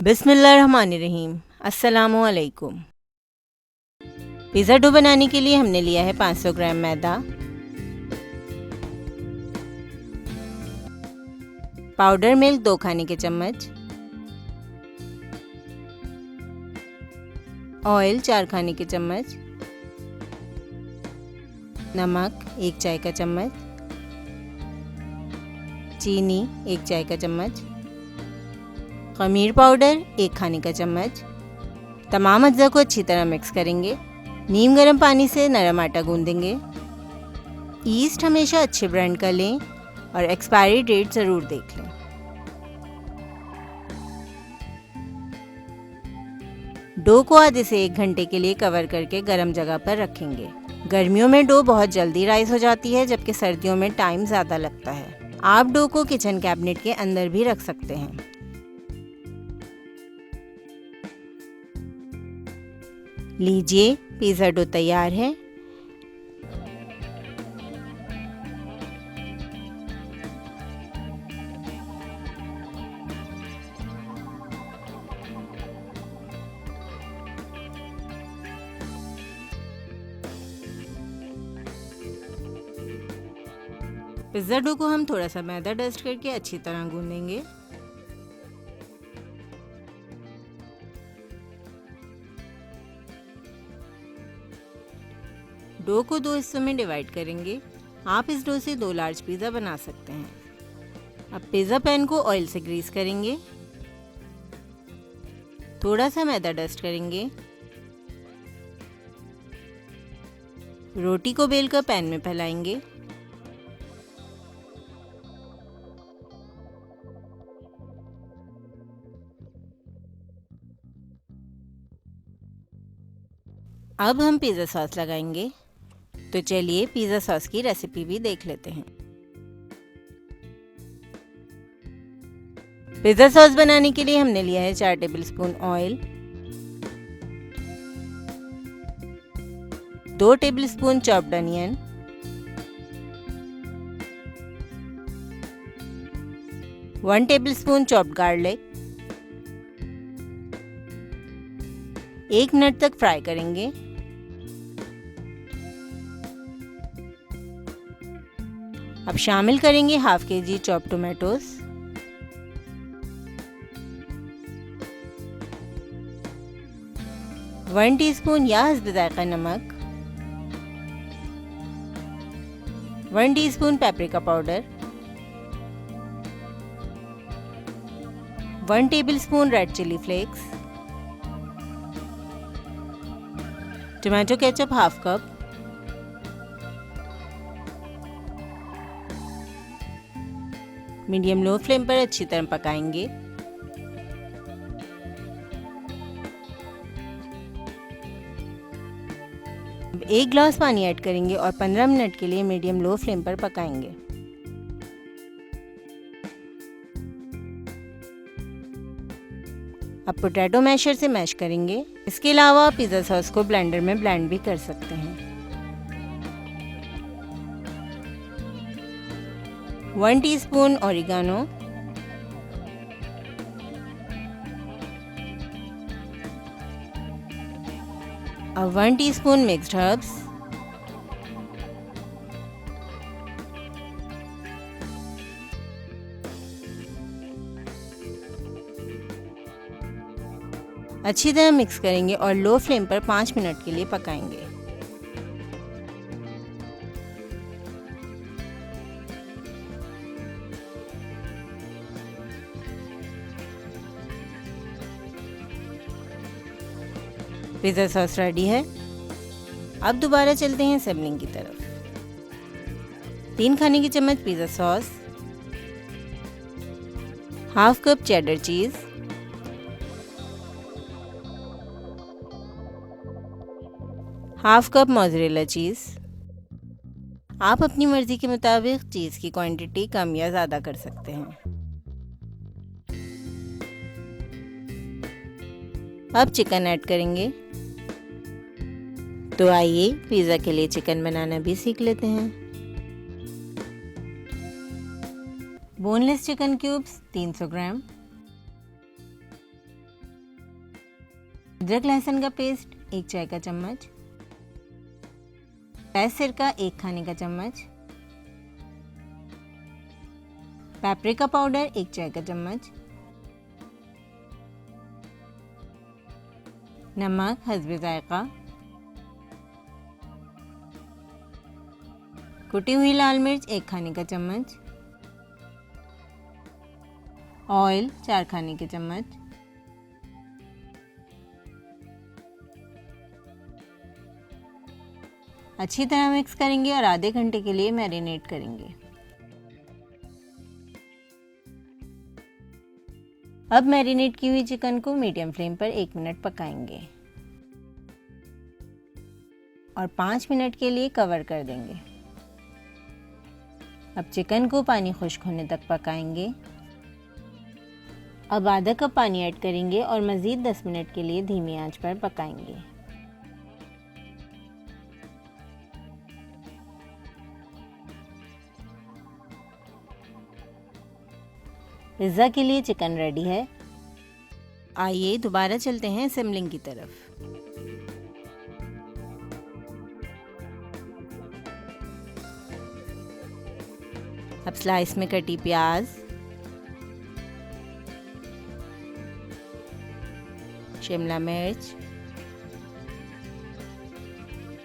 बिस्मिल्लाहिर्रहमानिर्रहीम। अस्सलामुअलैकुम। Pizza dough बनाने के लिए हमने लिया है 500 ग्राम मैदा, पाउडर मिल्क 2 खाने के चम्मच, ऑयल 4 खाने के चम्मच, नमक 1 चाय का चम्मच, चीनी 1 चाय का चम्मच, खमीर पाउडर 1 खाने का चम्मच। तमाम अज्जा को अच्छी तरह मिक्स करेंगे। नीम गर्म पानी से नरम आटा गूंदेंगे। ईस्ट हमेशा अच्छे ब्रांड का लें और एक्सपायरी डेट ज़रूर देख लें। डो को आधे से 1 घंटे के लिए कवर करके गर्म जगह पर रखेंगे। गर्मियों में डो बहुत जल्दी राइस हो जाती है, जबकि सर्दियों में टाइम ज़्यादा लगता है। आप डो को किचन कैबिनेट के अंदर भी रख सकते हैं। लीजिए, पिज़्ज़ा डो तैयार है। पिज़्ज़ा डो को हम थोड़ा सा मैदा डस्ट करके अच्छी तरह गूंदेंगे। डो को 2 हिस्सों में डिवाइड करेंगे। आप इस डो से 2 लार्ज पिज़्ज़ा बना सकते हैं। अब पिज़्ज़ा पैन को ऑयल से ग्रीस करेंगे। थोड़ा सा मैदा डस्ट करेंगे। रोटी को बेलकर पैन में फैलाएंगे। अब हम पिज़्ज़ा सॉस लगाएंगे। तो चलिए पिज़्ज़ा सॉस की रेसिपी भी देख लेते हैं। पिज़्ज़ा सॉस बनाने के लिए हमने लिया है 4 tablespoon oil, 2 tablespoon chopped onion, 1 tablespoon chopped garlic. 1 minute तक फ्राई करेंगे। अब शामिल करेंगे half KG chopped tomatoes, one teaspoon या हस्ब जायका नमक, 1 teaspoon paprika powder, 1 tablespoon red chilli flakes, tomato ketchup half cup, medium low flame पर अच्छी तरह पकाएंगे। अब 1 ग्लास पानी ऐड करेंगे और 15 मिनट के लिए मीडियम लो फ्लेम पर पकाएंगे। अब पोटैटो मैशर से मैश करेंगे। इसके अलावा पिज़्ज़ा सॉस को ब्लेंडर में ब्लेंड भी कर सकते हैं। 1 टीस्पून ओरिगानो, अब 1 टीस्पून मिक्स्ड हर्ब्स, अच्छी तरह मिक्स करेंगे और लो फ्लेम पर 5 मिनट के लिए पकाएंगे। पिज़्ज़ा सॉस रेडी है। अब दोबारा चलते हैं सेवलिंग की तरफ। 3 खाने की चम्मच pizza sauce, half cup cheddar चीज़, हाफ कप मोज़रेला चीज़। आप अपनी मर्ज़ी के मुताबिक चीज़ की क्वांटिटी कम या ज़्यादा कर सकते हैं। अब चिकन ऐड करेंगे। तो आइए पिज़्ज़ा के लिए चिकन बनाना भी सीख लेते हैं। बोनलेस चिकन क्यूब्स 300 ग्राम, अदरक लहसुन का पेस्ट 1 चाय का चम्मच, प्याज सिरका 1 खाने का चम्मच, पेपरिका पाउडर 1 चाय का चम्मच, नमक हस्बे जायका, कुटी हुई लाल मिर्च 1 खाने का चम्मच, ऑयल 4 खाने के चम्मच, अच्छी तरह मिक्स करेंगे और आधे घंटे के लिए मैरिनेट करेंगे। अब मैरिनेट की हुई चिकन को मीडियम फ्लेम पर 1 मिनट पकाएंगे और 5 मिनट के लिए कवर कर देंगे। अब चिकन को पानी खुश्क होने तक पकाएंगे। अब आधा कप पानी ऐड करेंगे और मज़ीद 10 मिनट के लिए धीमी आंच पर पकाएंगे। पिज़्ज़ा के लिए चिकन रेडी है। आइए दोबारा चलते हैं असेंबलिंग की तरफ। अब स्लाइस में कटी प्याज, शिमला मिर्च,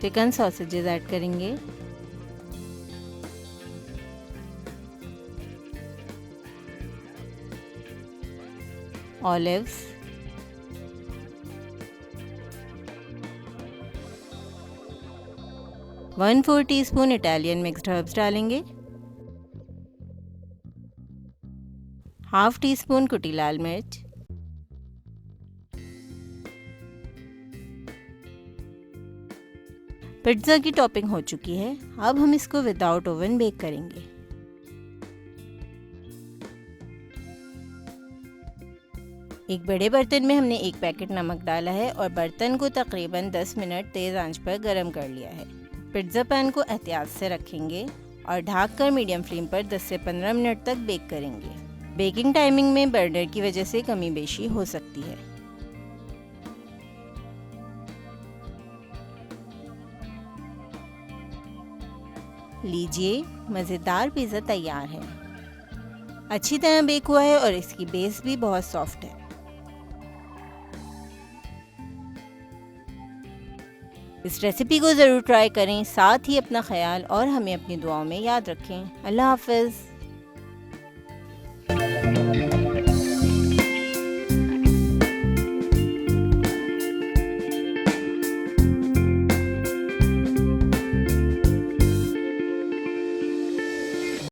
चिकन सॉसेजेस ऐड करेंगे। Olives, one 4 teaspoon Italian mixed herbs डालेंगे, हाफ टी स्पून कुटी लाल मिर्च, पिज़्ज़ा की टॉपिंग हो चुकी है। अब हम इसको विदाउट ओवन बेक करेंगे। एक बड़े बर्तन में हमने 1 पैकेट नमक डाला है और बर्तन को तकरीबन 10 मिनट तेज़ आंच पर गर्म कर लिया है। पिज़्ज़ा पैन को एहतियात से रखेंगे और ढककर मीडियम फ्लेम पर 10 से 15 मिनट तक बेक करेंगे। बेकिंग टाइमिंग में बर्नर की वजह से कमी बेशी हो सकती है। लीजिए, मज़ेदार पिज़्ज़ा तैयार है। अच्छी तरह बेक हुआ है और इसकी बेस भी बहुत सॉफ्ट है। इस रेसिपी को ज़रूर ट्राई करें। साथ ही अपना ख्याल और हमें अपनी दुआओं में याद रखें। अल्लाह हाफ़िज़।